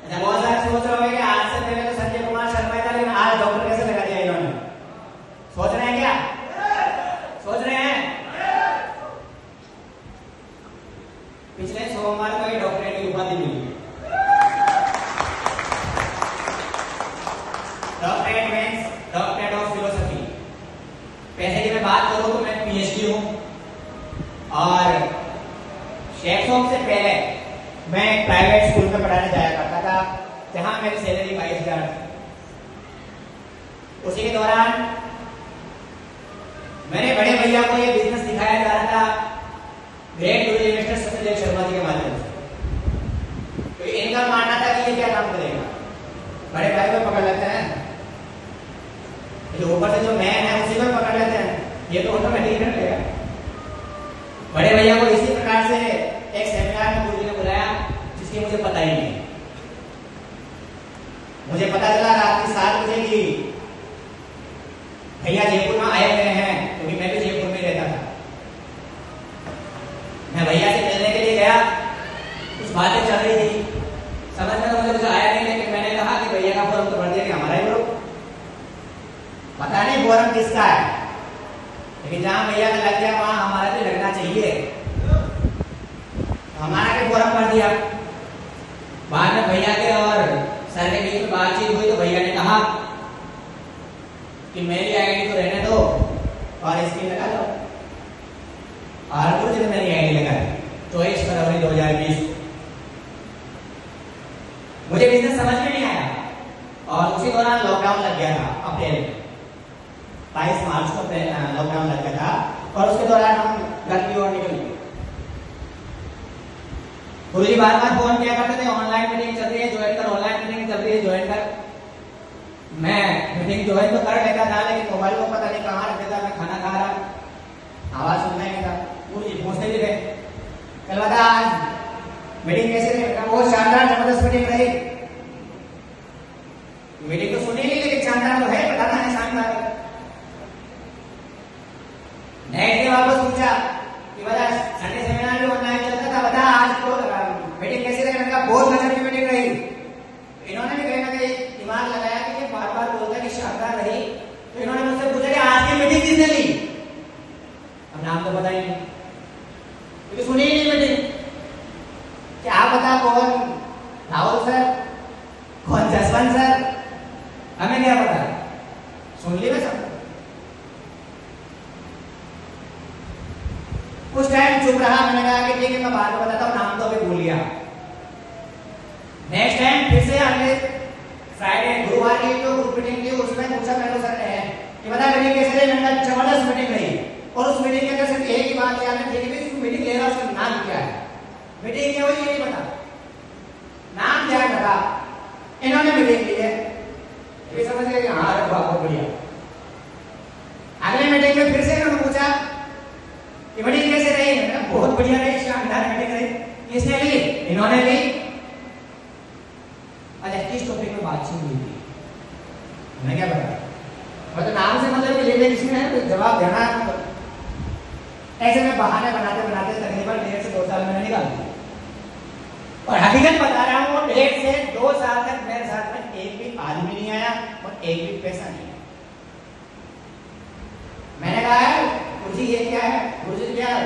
अच्छा, बहुत सारे सोच रहे होंगे कि आज से पहले तो संजय कुमार शर्मा था, लेकिन आज डॉक्टर कैसे लगा दिया इन्होंने? सोच रहे हैं क्या? सोच रहे हैं? पिछले सोमवार को ही डॉक्टरेट की उपाधि मिली। Doctorate means doctorate of philosophy. पैसे की मैं बात करूं तो मैं पीएचडी हूं और शेक्सॉप से पहले मैं एक प्राइवेट स्कूल में पढ़ाने जाया करता था, जहां मेरी सैलरी 22,000 थी। उसी के दौरान मेरे बड़े भैया को ये बिजनेस दिखाया जा रहा था ग्रेट गुरु इन्वेस्टर सत्यदेव शर्मा जी के माध्यम से। तो इनका मानना था कि ये क्या काम करेगा, बड़े भाई को पकड़ लेते हैं, जो ऊपर से जो मैन है उसी को पकड़ लेते हैं, ये तो ऑटोमेटिक कर लेगा। बड़े भैया को इसी प्रकार से एक सेमिनार में गुरु जी ने बुलाया, जिसकी मुझे पता ही नहीं। मुझे पता चला रात के 7 बजे की भैया जयपुर में आए हुए हैं, क्योंकि मैं भी जयपुर में रहता था। मैं भैया से मिलने के लिए गया, कुछ बातें चल रही थी, समझ में तो मुझे कुछ आया नहीं, लेकिन मैंने कहा कि भैया का फॉर्म तो भर दिया कि हमारा ही ग्रुप, पता नहीं फॉर्म किसका है, लेकिन जहां भैया का लग गया वहां हमारा भी लगना चाहिए। हमारा भी फॉर्म भर दिया। बाद में भैया के और सर के बीच में बातचीत हुई तो भैया ने कहा कि मेरी आईडी तो रहने दो और इसकी लगा दो, और गुरु जी ने मेरी आईडी लगा दी 24 फरवरी 2020। मुझे बिजनेस समझ में नहीं आया और उसी दौरान लॉकडाउन लग गया था। अप्रैल में 22 मार्च को लॉकडाउन लग गया था और उसके दौरान हम घर की ओर निकल गए। गुरु जी बार बार फोन किया करते थे, ऑनलाइन मीटिंग चल रही है ज्वाइन कर, ऑनलाइन मीटिंग चल रही है ज्वाइन कर। मैं मीटिंग ज्वाइन तो कर लेता था, लेकिन मोबाइल को पता नहीं कहाँ रख देता, मैं खाना खा रहा, आवाज सुनना ही नहीं था। गुरु जी पूछते भी थे, कल बता आज मीटिंग कैसे रही? बहुत शानदार जबरदस्त मीटिंग रही। मीटिंग तो सुनी नहीं, लेकिन शानदार तो है, बताना है शानदार। नेक्स्ट डे वापस पूछा कि बता संडे सेमिनार भी ऑनलाइन चलता था, बता आज तो मीटिंग कैसी रही? मैंने कहा बहुत गजब की मीटिंग रही। इन्होंने भी कहीं ना कहीं दिमाग लगाया कि ये बार बार बोलता है कि शानदार रही, तो इन्होंने मुझसे पूछा कि आज की मीटिंग किसने ली? अब नाम तो पता ही नहीं, क्योंकि सुनी ही नहीं मीटिंग। क्या पता कौन राहुल सर, कौन जसवंत सर, हमें क्या पता, सुन ली मैं सब। उस टाइम चुप रहा, मैंने कहा कि ठीक है मैं बाद में बताता हूँ, नाम तो अभी भूल गया। नेक्स्ट टाइम फिर से अगले फ्राइडे गुरुवार की जो ग्रुप मीटिंग थी उसमें पूछा मैंने सर ने कि बता मीटिंग कैसे रही? मैंने कहा जबरदस्त मीटिंग रही, और उस मीटिंग के अंदर सिर्फ एक ही बात याद है, ठीक है मीटिंग ले रहा उसका नाम क्या है, मीटिंग क्या हुई ये नहीं पता, नाम क्या रखा। इन्होंने मीटिंग ली है, ये समझ गए कि हाँ अरे बहुत बढ़िया। अगले मीटिंग में फिर से इन्होंने पूछा कि मीटिंग कैसे रही? मैंने कहा बहुत बढ़िया रही, शानदार मीटिंग रही। किसने ली? इन्होंने ली। अच्छा किस टॉपिक में बातचीत हुई थी, मैं क्या बता, तो नाम से मतलब लेने किसने है तो जवाब देना है। ऐसे में बहाने बनाते बनाते तकरीबन 1.5 से 2 साल मैंने निकाल दिया, और हकीकत बता रहा हूँ 1.5 से 2 साल तक मेरे साथ में एक भी आदमी नहीं आया और एक भी पैसा नहीं आया। मैंने कहा गुरु जी ये क्या है? गुरु जी क्या है?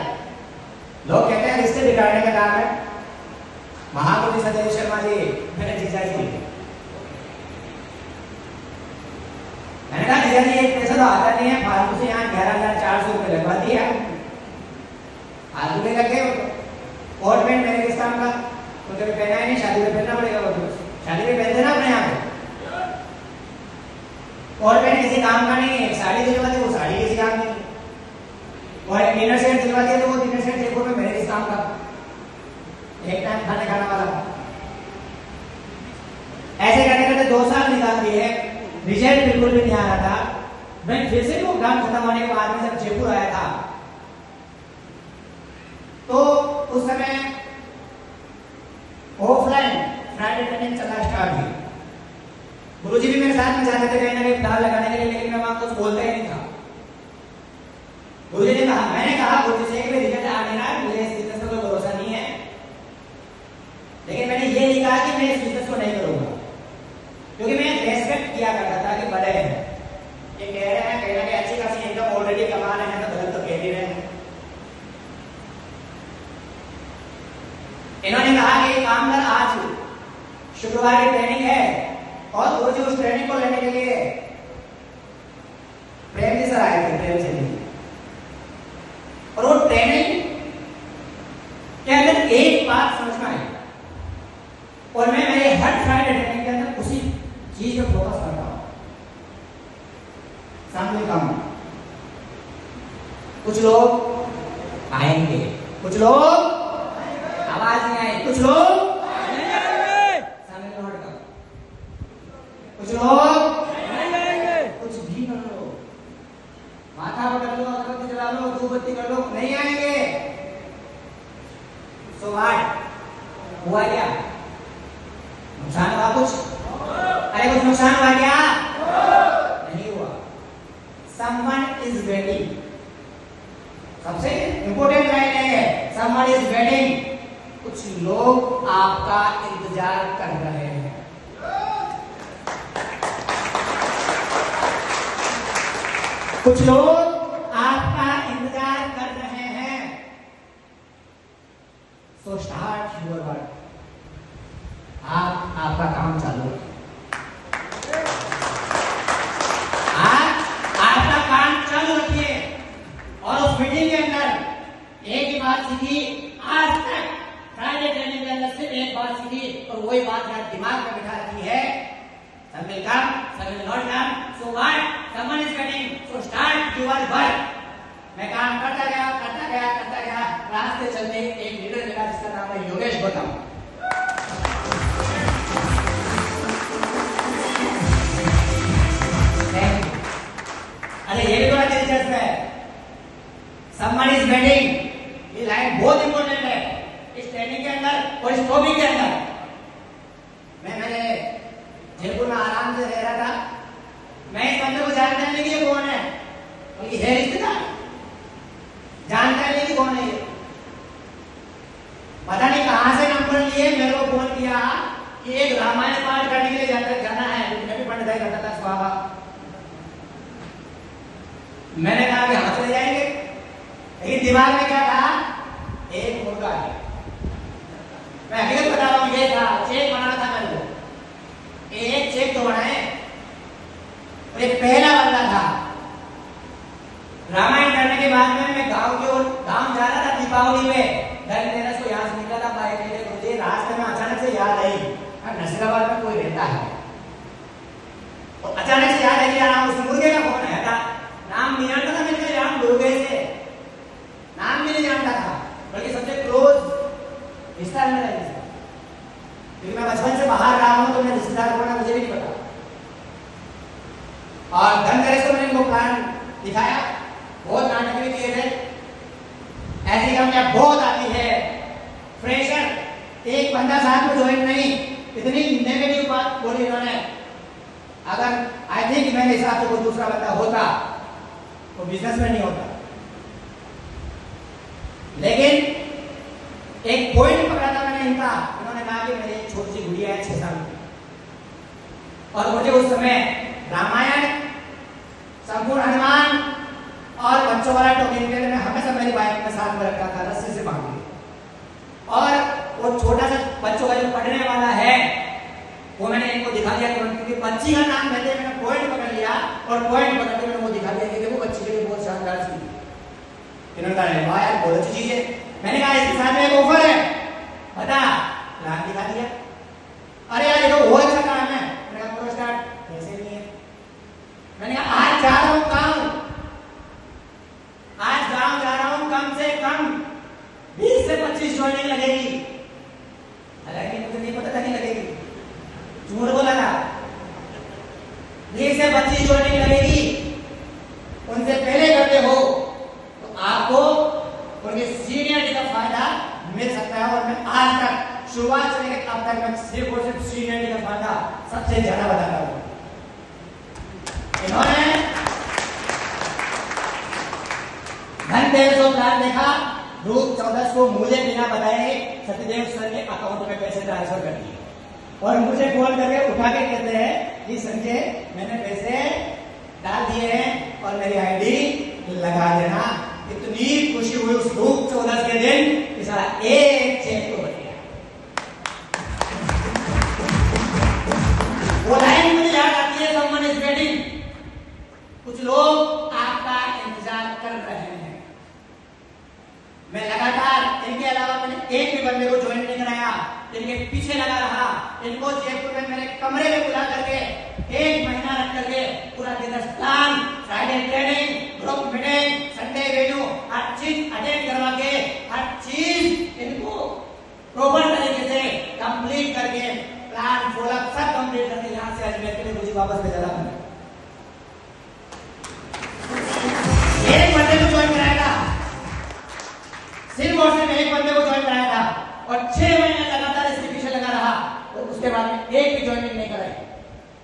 लोग कहते हैं रिश्ते बिगाड़ने का काम है। महागुरु सत्यदेव शर्मा जी मेरे जीजा जी, मैंने कहा जीजा जी एक पैसा तो आता नहीं है, फालतू से यहाँ 11,400 रुपये लगवा दिया, फालतू के लगे। कोट पैंट मेरे किस काम का, तो कभी पहना ही नहीं, शादी में पहनना पड़ेगा, वो शादी में पहनते ना अपने यहाँ पे। कोट पैंट किसी काम का नहीं है, साड़ी दिलवा दी वो साड़ी किसी काम की, और एक डिनर सेट दिलवा दिया तो वो डिनर सेट जयपुर में मेरे किस काम का, एक टाइम खाने खाने वाला। ऐसे करते करते 2 साल निकाल दिए, रिजल्ट बिल्कुल भी नहीं आ रहा था। मैं फिर से लॉकडाउन खत्म होने के बाद में जब जयपुर आया था तो उस समय ऑफलाइन फ्राइडे ट्रेनिंग चलना स्टार्ट हुई। गुरुजी भी मेरे साथ में जाते थे कहीं ना कहीं दाल लगाने के लिए, लेकिन मैं वहां कुछ बोलता ही नहीं था। गुरुजी ने कहा, मैंने कहा गुरुजी से कि रिजल्ट आ नहीं रहा है, मुझे इस बिजनेस पर कोई भरोसा नहीं है, लेकिन मैंने ये नहीं किया कि मैं इस बिजनेस को नहीं करूंगा, क्योंकि मैं रेस्पेक्ट किया करता था कि बड़े हैं, ये कह रहे हैं कहीं ना कहीं अच्छी खासी इनकम ऑलरेडी कमा रहे हैं, तो गलत तो कह ही रहे हैं। इन्होंने कहा कि काम कर, आज शुक्रवार की ट्रेनिंग है और रोज उस ट्रेनिंग को लेने के लिए प्रेम जी सर आए थे, प्रेम से नहीं, और वो ट्रेनिंग के अंदर एक बात समझ में आई, और मैं मेरे हर फ्राइडे ट्रेनिंग के अंदर उसी चीज पे फोकस करता हूं। सामने काम, कुछ लोग आएंगे, कुछ लोग आवाज नहीं आए, कुछ लोग नहीं आएंगे, सामने लौट कर, कुछ लोग नहीं आएंगे, कुछ भी कर लो, माथा पकड़ लो, अगरबत्ती जला लो, धूपबत्ती कर लो, नहीं आएंगे। सो व्हाट हुआ क्या? नुकसान हुआ कुछ? अरे कुछ नुकसान हुआ क्या? नहीं हुआ। Someone is waiting, सबसे इंपोर्टेंट लाइन है, someone is waiting, कुछ लोग आपका इंतजार कर रहे हैं। कुछ लोग आपका इंतजार कर रहे हैं। सो स्टार्ट योर वर्क, आपका काम चालू, आपका काम चालू रखिए। और उस मीटिंग के अंदर एक ही बात सीखी, आज तक फ्राइडे ट्रेनिंग के अंदर सिर्फ एक बात सीखी, और वही बात यार दिमाग में बिठा रखी है, सब विल कम, सब will not come, so what, someone is coming, so start your work. मैं काम करता गया, रास्ते चलते एक लीडर मिला जिसका नाम है योगेश गौतम। अरे ये भी बड़ा दिलचस्प है, समवन इज वेटिंग, ये लाइन बहुत इंपॉर्टेंट है इस ट्रेनिंग के अंदर और इस टॉपिक के अंदर। मैंने जयपुर में आराम से रह रहा था, मैं इस बंदे को जानता नहीं कि ये कौन है, और ये है रिश्तेदार, जानता नहीं कि कौन है ये, पता नहीं कहां से नंबर लिए मेरे को फोन किया कि एक रामायण पाठ करने के लिए जाना है, मैं भी पंडित करता था स्वाहा। मैंने कहा कि हाँ चले जाएंगे, लेकिन दिमाग में क्या था, एक मुर्गा है, मैं हकीकत बता रहा हूं, ये था, चेक बनाना था मेरे को, एक चेक तो बनाए, और एक पहला बंदा था। रामायण करने के बाद में मैं गांव जा रहा था दीपावली पे, धनतेरस को यहाँ से निकला था बाइक लेके, मुझे रास्ते में अचानक से याद आई, नसीराबाद में कोई रहता है, तो अचानक से याद आई यार उस मुर्गे का कौन है था, नाम नहीं जानता था मैंने, राम लोगे से नाम भी नहीं जानता था, बल्कि सबसे क्लोज रिश्तेदार मेरा है, क्योंकि मैं बचपन से बाहर रहा हूं, तो मैं रिश्तेदार कौन है मुझे भी नहीं पता। और धनतेरस को मैंने इनको प्लान दिखाया, बहुत नाटक भी किए थे, ऐसी कंपनियां बहुत आती है, फ्रेशर एक बंदा साथ में ज्वाइन नहीं, इतनी नेगेटिव बात बोली इन्होंने। अगर आई थिंक मेरे हिसाब से कोई दूसरा बंदा होता तो बिजनेस में नहीं होता, लेकिन एक पॉइंट पकड़ा था मैंने इनका, उन्होंने कहा कि मेरी एक छोटी सी गुड़िया है 6 साल की, और मुझे उस समय रामायण, संपूर्ण हनुमान और बच्चों वाला टॉपिक के लिए मैं हमेशा मेरी बाइक में साथ में रखा था, रस्सी से बांध के, और वो छोटा सा बच्चों का जो पढ़ने वाला है वो मैंने इनको दिखा दिया, क्योंकि बच्ची का नाम लेते मैंने पॉइंट पकड़ लिया, और पॉइंट पकड़ के मैंने वो दिखा दिया कि देखो बच्ची के लिए बहुत शानदार चीज है। इन्होंने कहा वाह यार बहुत अच्छी चीज है, मैंने कहा इसके साथ में एक ऑफर है, बता, प्लान दिखा दिया, अरे यार देखो वो अच्छा काम है, मैंने कहा करो स्टार्ट, पैसे नहीं है, मैंने कहा आज जा रहा हूं गाँव, आज गाँव जा रहा हूं, कम से कम 20 से 25 ज्वाइनिंग लगेगी, हालांकि मुझे नहीं पता था कि लगेगी, झूठ बोला था, 20 से 25 ज्वाइनिंग लगेगी, उनसे पहले करते हो तो आपको उनके सीनियरिटी का फायदा मिल सकता है, और मैं आज तक शुरुआत से लेकर अब तक मैं सिर्फ और सिर्फ सीनियरिटी का फायदा सबसे ज्यादा बताता हूं। इन्होंने धनतेरस को प्लान देखा, रूप 14 को मुझे बिना बताए सत्यदेव सर के अकाउंट में पैसे ट्रांसफर कर दिए। और मुझे कॉल करके उठा के कहते हैं कि संजय मैंने पैसे डाल दिए हैं और मेरी आईडी लगा देना। इतनी खुशी हुई उस धूप 14 के दिन कि सारा एक चेक तो बन गया। वो लाइन मुझे याद आती है, someone is waiting। कुछ लोग आपका इंतजार कर रहे हैं। मैं लगातार इनके अलावा मैंने एक भी बंदे को ज्वाइन नहीं कराया, इनके पीछे लगा रहा। इनको जयपुर में मेरे कमरे में बुला करके 1 महीना रख करके पूरा business plan, Friday training, group meeting, Sunday venue, हर चीज अटेंड करवा के हर चीज इनको प्रॉपर तरीके से कंप्लीट करके प्लान फॉलो अप सब कंप्लीट करके यहाँ से अजमेर के लिए मुझे वापस भेजा था। एक बंदे को ज्वाइन कराया था, सिर्फ और सिर्फ एक बंदे को ज्वाइन कराया था और 6 महीने लगातार इसके पीछे लगा रहा और उसके बाद में एक भी ज्वाइनिंग नहीं कराई,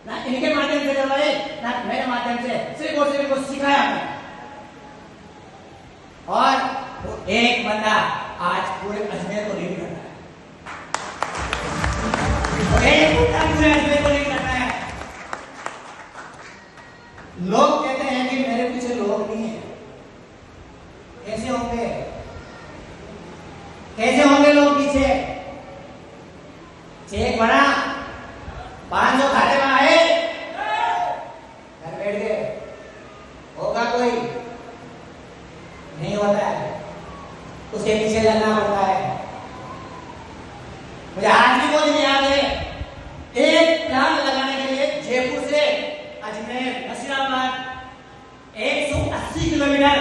ना इनके माध्यम से करवाए ना मेरे माध्यम से, सिर्फ और सिर्फ इनको सिखाया मैंने। और वो एक बंदा आज पूरे अजमेर को लीड कर रहा है, एक बंदा पूरे अजमेर को लीड कर रहा है। लोग कहते हैं कि मेरे पीछे लोग नहीं है, कैसे होंगे, कैसे होंगे लोग पीछे? चेक बना, 500 खाते में आए, घर बैठ गए, होगा कोई? नहीं होता है, उसके पीछे लगना पड़ता है। मुझे आज भी वो दिन याद है, एक प्लान लगाने के लिए जयपुर से अजमेर नसीराबाद 180 किलोमीटर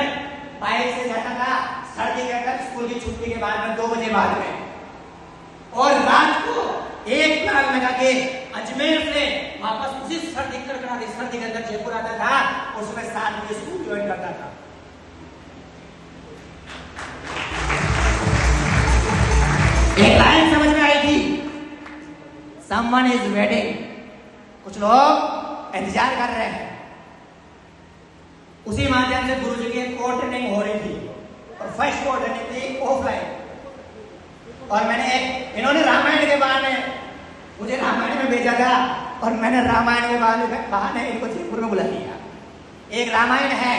बाइक से जाता था, सर्दी के अंदर स्कूल की छुट्टी के बाद में 2 बजे बाद में, और रात को एक प्लान लगा के अजमेर से वापस उसी सर्दी कड़कड़ाती सर्दी के अंदर जयपुर आता था और सुबह 7 बजे स्कूल ज्वाइन करता था। एक लाइन समझ में आई थी, someone is waiting। कुछ लोग इंतजार कर रहे हैं। उसी माध्यम से गुरुजी की कोर ट्रेनिंग हो रही थी और फर्स्ट कोर ट्रेनिंग थी ऑफलाइन। और मैंने इन्होंने रामायण के बहाने मुझे रामायण में भेजा था और मैंने रामायण के बहाने इनको जयपुर में बुला लिया। एक रामायण है,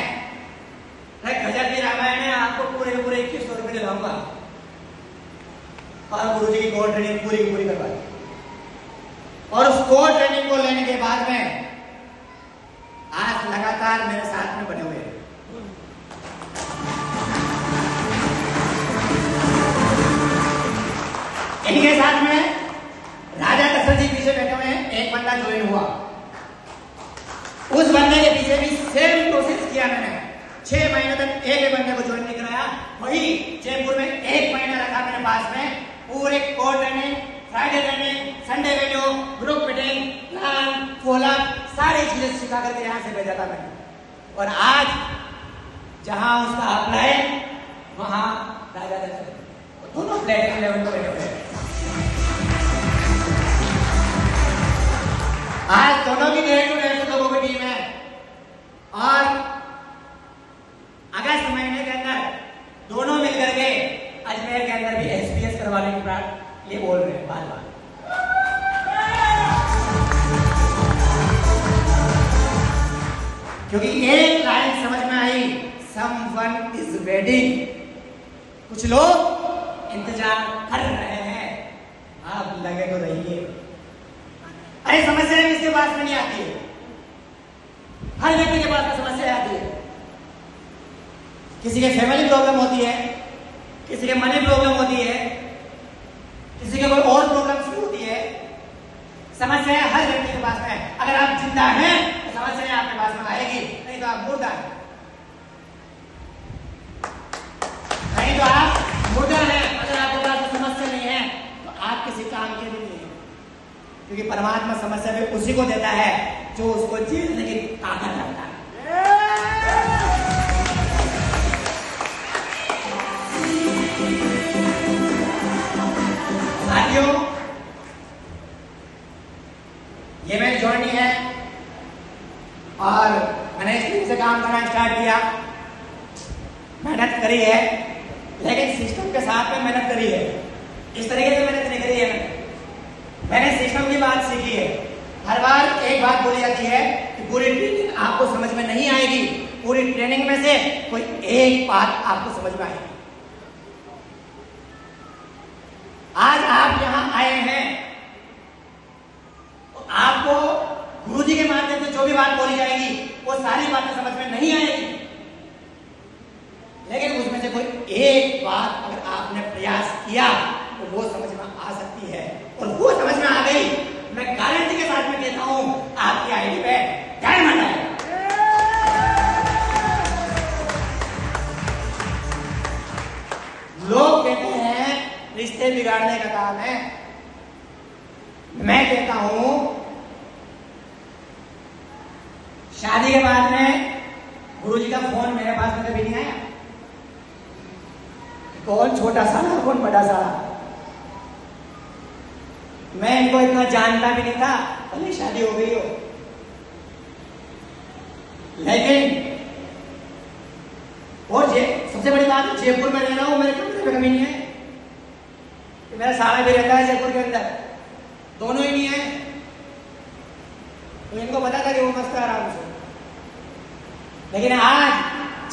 गजब की रामायण है, आपको पूरे 2100 रुपए दिलाऊंगा और गुरुजी की कोर ट्रेनिंग पूरी करवा दी। और उस कोर ट्रेनिंग को लेने के बाद में आज लगातार मेरे साथ में बने हुए हैं। इनके साथ में राजा दशरथ जी पीछे बैठे हुए हैं, एक बंदा ज्वाइन हुआ। उस बंदे के पीछे भी सेम प्रोसेस किया मैंने, 6 महीने तक एक बंदे को ज्वाइन नहीं कराया। वही जयपुर में 1 महीना रखा मेरे पास में, पूरे core training, Friday training, Sunday video, group meeting, plan follow up सारी चीजें सिखा करके यहां से भेजा था मैंने। और आज जहां उसका अप्लाई वहां राजा दशरथ दोनों प्लेटफॉर्म लेवल पर बैठे हुए हैं। आज दोनों की 150 लोगों की टीम है और अगस्त महीने के अंदर दोनों मिलकर के अजमेर के अंदर भी एसपीएस करवाने के बाद ये बोल रहे हैं बार बार। क्योंकि एक लाइन समझ में आई, someone is waiting। कुछ लोग इंतजार कर रहे हैं, आप लगे तो रहिए। अरे समस्या किसके पास में नहीं आती है, हर व्यक्ति के पास में समस्या आती है। किसी के फैमिली प्रॉब्लम होती है, किसी के मनी प्रॉब्लम होती है, किसी के कोई और प्रॉब्लम शुरू होती है। समस्या हर व्यक्ति के पास में है। अगर आप जिंदा हैं तो समस्या आपके पास में आएगी, नहीं तो आप मुर्दा हैं। नहीं तो आप मुर्दा हैं। अगर आपके पास समस्या नहीं है तो आप किसी काम के भी नहीं है, क्योंकि परमात्मा समस्या भी उसी को देता है जो उसको जीतने की ताकत रखता है। साथियों, ये मेरी जर्नी है और मैंने इस तरीके से काम करना स्टार्ट किया। मेहनत करी है, लेकिन सिस्टम के साथ में मेहनत करी है। इस तरीके से मेहनत नहीं करी है मैंने। मैंने सिस्टम की बात सीखी है। हर बार एक बात बोली जाती है कि पूरी ट्रेनिंग आपको समझ में नहीं आएगी, पूरी ट्रेनिंग में से कोई एक बात आपको समझ में आएगी। आज आप यहां आए हैं तो आपको गुरुजी के माध्यम से जो भी बात बोली जाएगी वो सारी बातें समझ में नहीं आएगी, लेकिन उसमें से कोई एक बात अगर आपने प्रयास किया तो वो समझ में आ सकती है, और वो समझ में आ गई, मैं गारंटी के साथ में कहता हूं आपकी आईडी पे डायमंड आएगा। लोग कहते हैं रिश्ते बिगाड़ने का काम है, मैं कहता हूं शादी के बाद में गुरुजी का फोन मेरे पास में कभी नहीं आया। कौन छोटा साला कौन बड़ा साला, मैं इनको इतना जानता भी नहीं था, भले शादी हो गई हो, लेकिन और सबसे बड़ी बात जयपुर में रह रहा हूं, मेरे कमरे में कमी नहीं है। मेरा साला भी रहता है जयपुर के अंदर, दोनों ही नहीं है, तो इनको पता था कि वो मस्त आराम से। लेकिन आज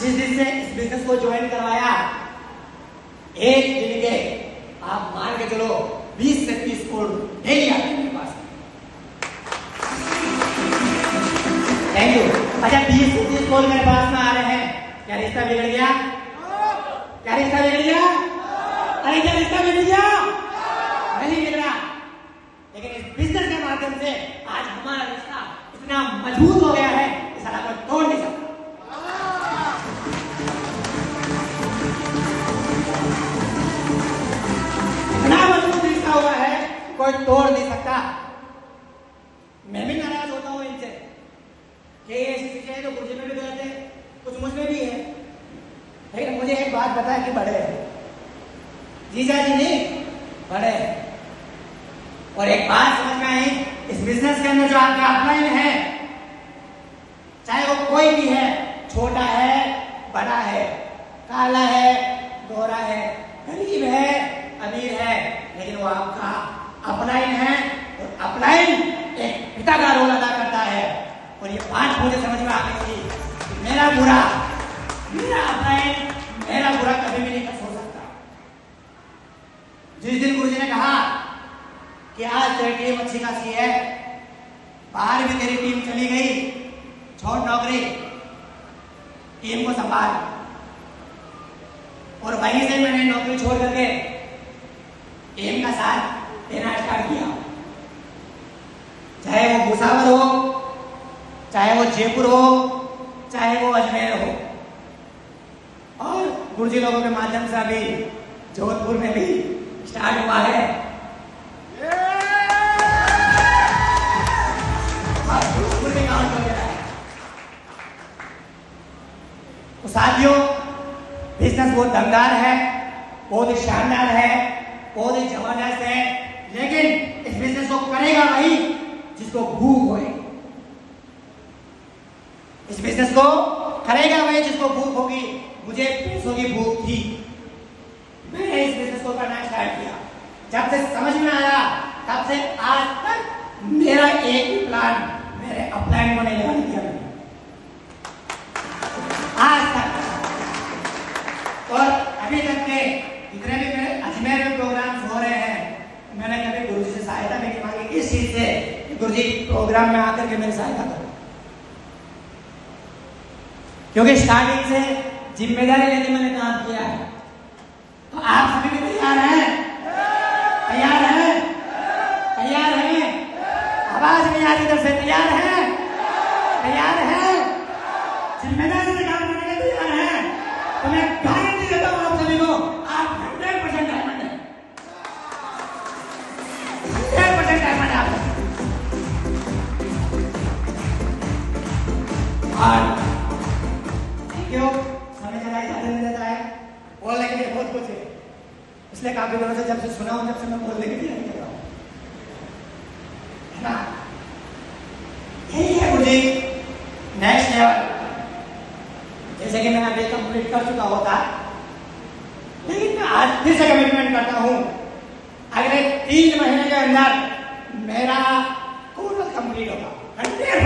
जिस दिन से इस बिजनेस को ज्वाइन करवाया, एक दिन के आप मान के चलो 20 से 30 करोड़ डेली आते हैं मेरे पास। Thank you. अच्छा, 20 से 30 करोड़ मेरे पास में आ रहे हैं, क्या रिश्ता बिगड़ गया? क्या रिश्ता बिगड़ गया? अरे क्या रिश्ता बिगड़ गया? नहीं बिगड़ा, लेकिन इस बिजनेस के माध्यम से आज हमारा रिश्ता इतना मजबूत हो गया है कि साला कोई तोड़ नहीं सकता। इतना मजबूत रिश्ता हुआ है कोई तोड़ नहीं सकता। मैं भी नाराज होता हूं इनसे कि ऐसी चीजें हैं जो गुरुजी में भी गलत है, कुछ मुझमें भी है, लेकिन मुझे एक बात पता है कि बड़े जीजा जी नहीं बड़े। और एक बात समझ में आई, इस बिजनेस के अंदर जो आपका अपलाइन है, चाहे वो कोई भी है, छोटा है बड़ा है, काला है गोरा है, गरीब है अमीर है, लेकिन वो आपका अपलाइन है, और अपलाइन एक पिता का रोल अदा करता है। और ये बात मुझे समझ में आ गई थी कि मेरा अपलाइन मेरा बुरा कभी भी नहीं कर सकता। जिस दिन गुरुजी ने कहा कि आज तेरी टीम अच्छी खासी है, बाहर भी तेरी टीम चली गई, छोड़ नौकरी, टीम को संभाल, और वहीं से मैंने नौकरी छोड़ करके टीम का साथ देना स्टार्ट किया। चाहे वो भूसावर हो, चाहे वो जयपुर हो, चाहे वो अजमेर हो, और गुरुजी लोगों के माध्यम से अभी जोधपुर में भी स्टार्ट हुआ है। तो साथियों, बिजनेस बहुत दमदार है, बहुत ही शानदार है, बहुत ही जबरदस्त है, लेकिन इस बिजनेस को करेगा वही जिसको भूख होगी। इस बिजनेस को करेगा वही जिसको भूख होगी। मुझे पैसों की भूख थी, मैंने इस बिजनेस को करना स्टार्ट किया। जब से समझ में आया तब से आज तक मेरा एक भी प्लान मेरे अपलाइन को नहीं लगा दिया मैंने आज तक। और अभी तक के जितने भी मेरे अजमेर में प्रोग्राम्स हो रहे हैं, मैंने कभी गुरुजी से सहायता नहीं मांगी इस चीज से, गुरुजी प्रोग्राम में आकर के मेरी सहायता करो, क्योंकि स्टार्टिंग से जिम्मेदारी लेके मैंने काम किया है। तो आप सभी भी तैयार हैं? तैयार हैं? तैयार हैं? आवाज नहीं आ रही इधर से, तैयार हैं? तैयार हैं? जिम्मेदारी से काम करने के लिए तैयार हैं? तो मैं गारंटी देता हूं आप सभी को, आप 100% डायमंड है, 100% डायमंड आप। और क्यों समय चलाए जाते नहीं रहता है, बोलने के लिए बहुत कुछ है, इसलिए काफी दिनों से जब से सुना हूं, जब से मैं बोलने के लिए नहीं कर रहा हूं, है ना? यही है मुझे नेक्स्ट लेवल। जैसे कि मैंने अभी कंप्लीट कर चुका होता, लेकिन मैं आज फिर से कमिटमेंट करता हूं, अगले 3 महीने के अंदर मेरा कोर्स कंप्लीट होगा 100